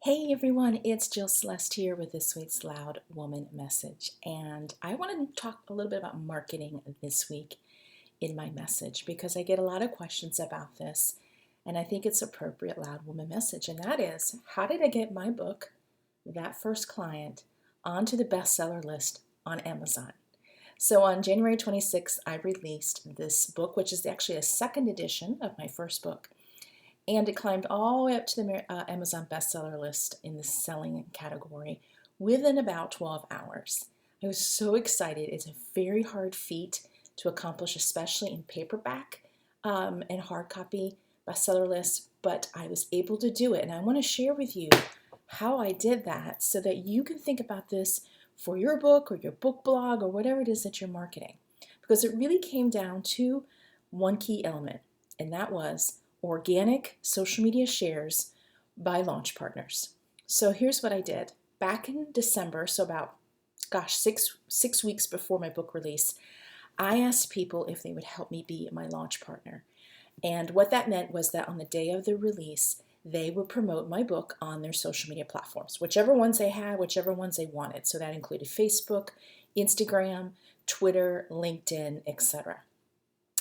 Hey everyone, it's Jill Celeste here with this week's Loud Woman message. And I want to talk a little bit about marketing this week in my message because I get a lot of questions about this and I think it's appropriate Loud Woman message. And that is, how did I get my book, That First Client, onto the bestseller list on Amazon? So on January 26th, I released this book, which is actually a second edition of my first book. And it climbed all the way up to the Amazon bestseller list in the selling category within about 12 hours. I was so excited. It's a very hard feat to accomplish, especially in paperback and hard copy bestseller lists, but I was able to do it. And I want to share with you how I did that so that you can think about this for your book or your book blog or whatever it is that you're marketing. Because it really came down to one key element, and that was organic social media shares by launch partners. So here's what I did. Back in December, so about, six weeks before my book release, I asked people if they would help me be my launch partner. And what that meant was that on the day of the release, they would promote my book on their social media platforms, whichever ones they had, whichever ones they wanted. So that included Facebook, Instagram, Twitter, LinkedIn, etc.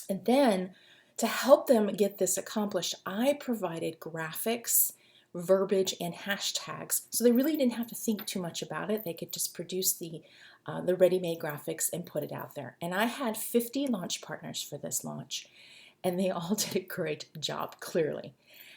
And then to help them get this accomplished, I provided graphics, verbiage, and hashtags. So they really didn't have to think too much about it. They could just produce the ready-made graphics and put it out there. And I had 50 launch partners for this launch, and they all did a great job, clearly.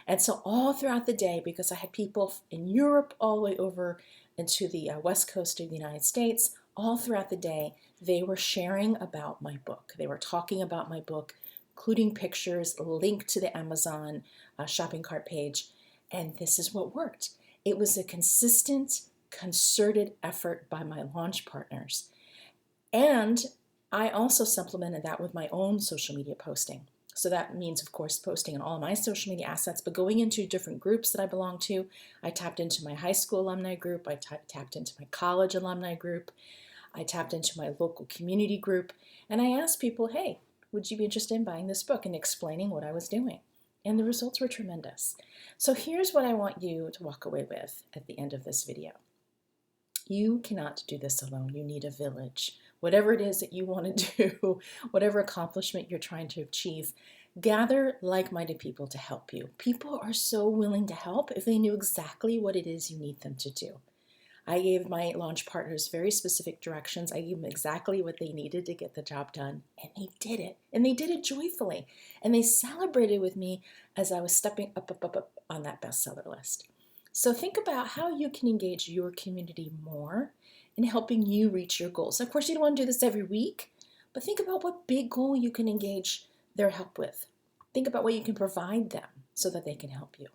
And so all throughout the day, because I had people in Europe all the way over into the west coast of the United States, all throughout the day, they were sharing about my book. They were talking about my book, including pictures, linked to the Amazon shopping cart page. And this is what worked. It was a consistent, concerted effort by my launch partners. And I also supplemented that with my own social media posting. So that means, of course, posting on all of my social media assets, but going into different groups that I belong to. I tapped into my high school alumni group. I tapped into my college alumni group. I tapped into my local community group. And I asked people, hey, would you be interested in buying this book, and explaining what I was doing? And the results were tremendous. So here's what I want you to walk away with at the end of this video. You cannot do this alone. You need a village. Whatever it is that you want to do, whatever accomplishment you're trying to achieve, gather like-minded people to help you. People are so willing to help if they knew exactly what it is you need them to do. I gave my launch partners very specific directions. I gave them exactly what they needed to get the job done, and they did it. And they did it joyfully. And they celebrated with me as I was stepping up on that bestseller list. So think about how you can engage your community more in helping you reach your goals. Of course, you don't want to do this every week, but think about what big goal you can engage their help with. Think about what you can provide them so that they can help you.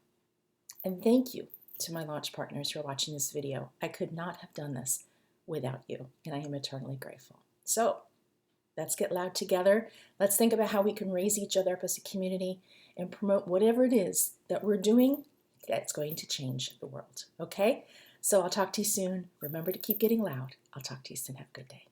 And thank you to my launch partners who are watching this video. I could not have done this without you, and I am eternally grateful. So let's get loud together. Let's think about how we can raise each other up as a community and promote whatever it is that we're doing that's going to change the world, okay? So I'll talk to you soon. Remember to keep getting loud. I'll talk to you soon. Have a good day.